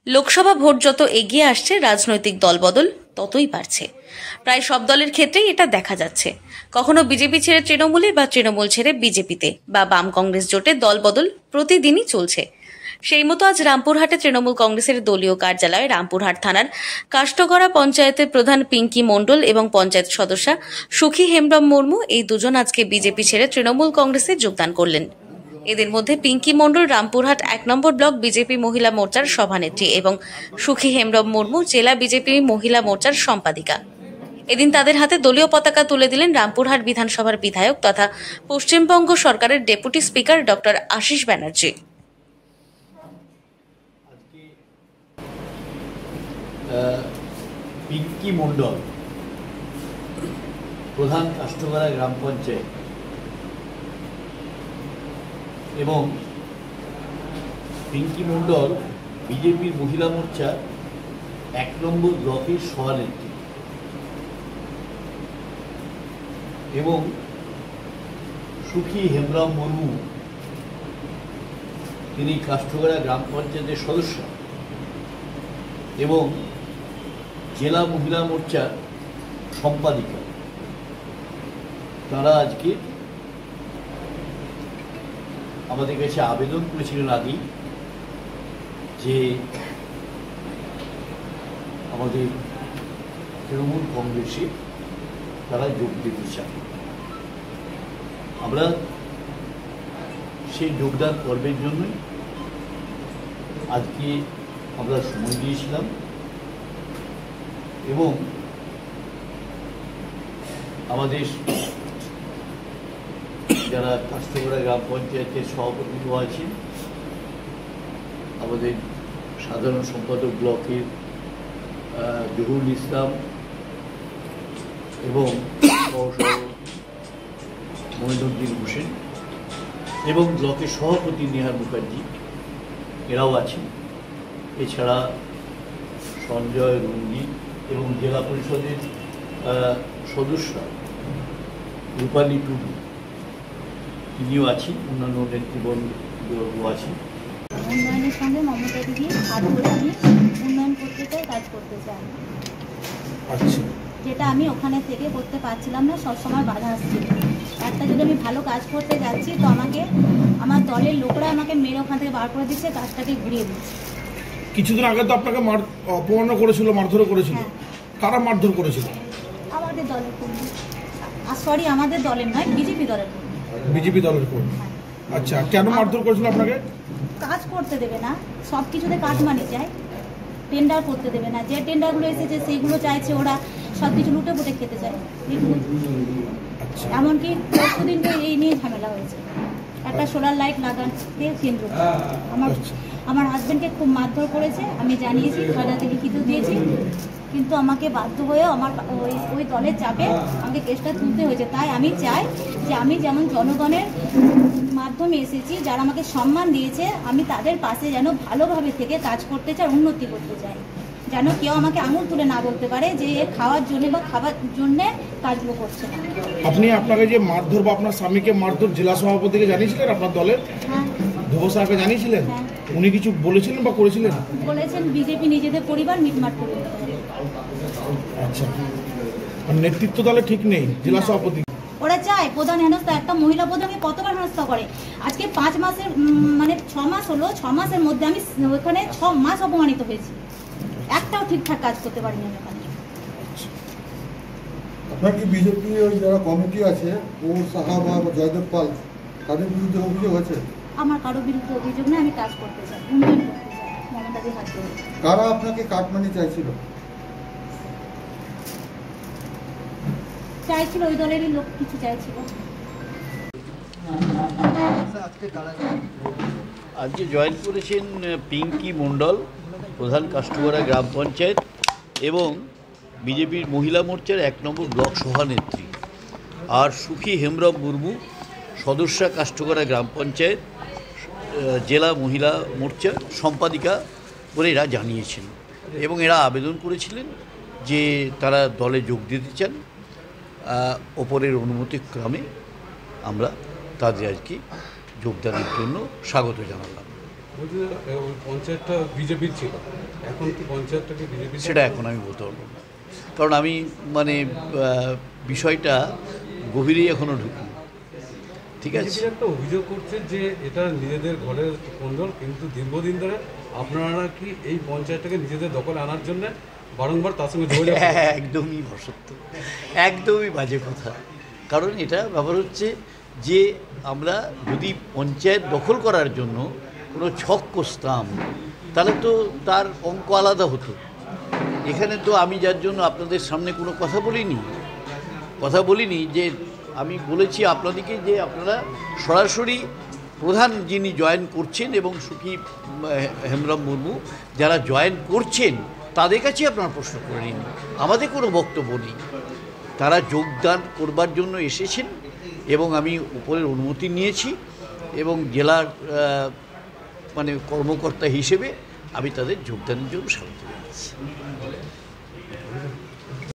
Lok Sabha vote যত এগিয়ে আসছে রাজনৈতিক দলবদল ততই বাড়ছে। প্রায় সব দলের ক্ষেত্রেই এটা দেখা যাচ্ছে। কখনো বিজেপি ছেড়ে তৃণমূলে বা তৃণমূল ছেড়ে বিজেপিতে বা বাম কংগ্রেস জোটে দলবদল প্রতিদিনই চলছে। সেই মতো আজ রামপুরহাটে তৃণমূল কংগ্রেসের দলীয় কার্যালয়ে রামপুরহাট থানার কাষ্টগড়া পঞ্চায়েতের প্রধান পিঙ্কি মণ্ডল এবং পঞ্চায়েত সদস্যা সুখী হেমব্রম মুর্মু এই দুজন আজকে বিজেপি ছেড়ে তৃণমূল কংগ্রেসে যোগদান করলেন। এদের মধ্যে পিঙ্কি মণ্ডল রামপুরহাট ১ নম্বর ব্লক বিজেপি মহিলা মোর্চার সভানেত্রী এবং সুখী হেমব্রম মুর্মু জেলা বিজেপি মহিলা মোর্চার সম্পাদিকা। এদিন তাদের হাতে দলীয় পতাকা তুলে দিলেন রামপুরহাট বিধানসভার বিধায়ক তথা পশ্চিমবঙ্গ সরকারের deputy speaker doctor Ashis Banerjee. Pinki Mondal প্রধান কাষ্টগড়া গ্রাম পঞ্চায়েত এবং পিঙ্কি মণ্ডল বিজেপির মহিলা মোর্চা ১ নম্বর ব্লকের সভানেত্রী এবং সুখী হেমব্রম মুর্মু তিনি কাষ্টগড়া গ্রাম পঞ্চায়েতের সদস্য এবং জেলা মহিলা মোর্চার সম্পাদিকা। তারা আজকে আমাদের কাছে আবেদন করেছিলেন আগেই যে আমাদের তৃণমূল কংগ্রেসে তারা যোগ দিতে চান। আমরা সেই যোগদান পর্বের জন্যই আজকে আমরা সময় দিয়েছিলাম এবং আমাদের যারা কাষ্টগড়া গ্রাম পঞ্চায়েতের সভাপতি আছেন, আমাদের সাধারণ সম্পাদক ব্লকের জহুরুল ইসলাম এবং মঈনুদ্দিন হোসেন এবং ব্লকের সভাপতি নেহার মুখার্জি এরাও আছেন। এছাড়া সঞ্জয় রুঙ্গি এবং জেলা পরিষদের সদস্য রূপালী টুডু তিনিও আছেন, অন্যান্য নেতৃবৃন্দ আছেন। উন্নয়নের সঙ্গে মমতা দিদি হাত ধরে আমি উন্নয়ন করতে চাই, কাজ করতে চাই। আচ্ছা, যেটা আমি ওখানে থেকে করতে পারছিলাম না, সবসময় বাধা আসছিল। একটা যদি আমি ভালো কাজ করতে যাচ্ছি তো আমাকে আমার দলের লোকরা আমাকে মেরে ওখান থেকে বার করে দিচ্ছে, কাজটাকে ঘুরিয়ে দিচ্ছে। কিছুদিন আগে তো আপনাকে অপমান করেছিল, মারধর করেছিল। হ্যাঁ। কারা মারধর করেছিল? আমাদের দলের কর্মী, সরি আমাদের দলের নয়, বিজেপি দলের কর্মী। বিজেপি দলের কর্মী। আচ্ছা, কেন মারধর করেছিল আপনাকে? কাজ করতে দেবে না, সব কিছুতে কাটমানি চায়, টেন্ডার করতে দেবে না। যে টেন্ডারগুলো এসেছে সেইগুলো চাইছে ওরা, সব কিছু লুটে পুটে খেতে চায়। এমনকি পরশুদিনকে এই নিয়ে ঝামেলা হয়েছে, একটা সোলার লাইট লাগাতে কেন্দ্র। আমার হাজব্যান্ডকে খুব মারধর করেছে, আমি জানিয়েছি, থানাতে লিখিত দিয়েছি, কিন্তু আমাকে বাধ্য হয়ে আমার ওই দলের চাপে আমাকে কেসটা তুলতে হয়েছে। তাই আমি চাই যে আমি যেমন জনগণের মাধ্যমে এসেছি, যারা আমাকে সম্মান দিয়েছে, আমি তাদের পাশে যেন ভালোভাবে থেকে কাজ করতে চাই, উন্নতি করতে চাই, যেন কেউ আমাকে আঙুল তুলে না বলতে পারে যে খাওয়ার জন্য বা খাবার জন্য কাজগুলো করছে না। আপনি আপনাকে যে মারধর বা আপনার স্বামীকে মারধর জেলা সভাপতিকে জানিয়েছিলেন? আপনার দলের হ্যাঁ, ধুবো সাহেবকে জানিয়েছিলেন? হ্যাঁ। উনি কিছু বলেছিলেন বা করেছিলেন? বলেছেন বিজেপি নিজেদের পরিবার মিটমাট করে দিতে হবে। আচ্ছা, আর নেতৃত্ব দলে ঠিক নেই জেলা সভাপতি? ওরা চায় প্রধান হেনস্থা, একটা মহিলা প্রধানকে কতবার হেনস্থা করে। আজকে 5 মাসের মানে 6 মাস হলো, 6 মাসের মধ্যে আমি ওখানে 6 মাস অপমানিত হয়েছি, একটাও ঠিকঠাক কাজ করতে পারিনি আমি ওখানে। আপনার কি বিজেপি ওই যারা কমিটি আছে ও সাহা বা জয়দেব পাল তাদের বিরুদ্ধে অভিযোগ আছে? আমার কারো বিরুদ্ধে অভিযোগ নেই, আমি কাজ করতে চাই, উন্নয়ন করতে চাই মমতাদির হাত ধরে। কারা আপনাকে কাটমানি চাইছিল? চাইছিল ওই দলেরই লোক কিছু চাইছিল। আজকে জয়েন করেছেন পিঙ্কি মণ্ডল প্রধান কাষ্টগড়া গ্রাম পঞ্চায়েত এবং বিজেপির মহিলা মোর্চার 1 নম্বর ব্লক সভানেত্রী, আর সুখী হেমব্রম মুর্মু সদস্যা কাষ্টগড়া গ্রাম পঞ্চায়েত জেলা মহিলা মোর্চা সম্পাদিকা বলে এরা জানিয়েছেন এবং এরা আবেদন করেছিলেন যে তারা দলে যোগ দিতে চান। ওপরের অনুমতিক্রমে আমরা তাদের আজকে যোগদানের জন্য স্বাগত জানালাম। পঞ্চায়েতটা বিজেপির ছিল, এখন কি পঞ্চায়েতটাকে বিজেপি সেটা এখন আমি বলতে পারবো না, কারণ আমি মানে বিষয়টা গভীরেই এখনও ঢুকি। ঠিক আছে, বিজেপির একটা অভিযোগ করছে যে এটা নিজেদের ঘরের কোন্দল, কিন্তু দীর্ঘদিন ধরে আপনারা কি এই পঞ্চায়েতটাকে নিজেদের দখলে আনার জন্য বারংবার তার সঙ্গে যোগাযোগ করছেন? একদমই অসত্য, একদমই বাজে কথা। কারণ এটা ব্যাপার হচ্ছে যে আমরা যদি পঞ্চায়েত দখল করার জন্য কোনো ছক কষতাম তাহলে তো তার অঙ্ক আলাদা হতো। এখানে তো আমি যার জন্য আপনাদের সামনে কোনো কথা বলিনি যে আমি বলেছি আপনাদেরকে যে আপনারা সরাসরি প্রধান যিনি জয়েন করছেন এবং সুখী হেমব্রম মুর্মু যারা জয়েন করছেন তাদের কাছে আপনারা প্রশ্ন করে নিন, আমাদের কোনো বক্তব্য নেই। তারা যোগদান করবার জন্য এসেছেন এবং আমি উপরের অনুমতি নিয়েছি এবং জেলার মানে কর্মকর্তা হিসেবে আমি তাদের যোগদানের জন্য স্বাগত জানাচ্ছি।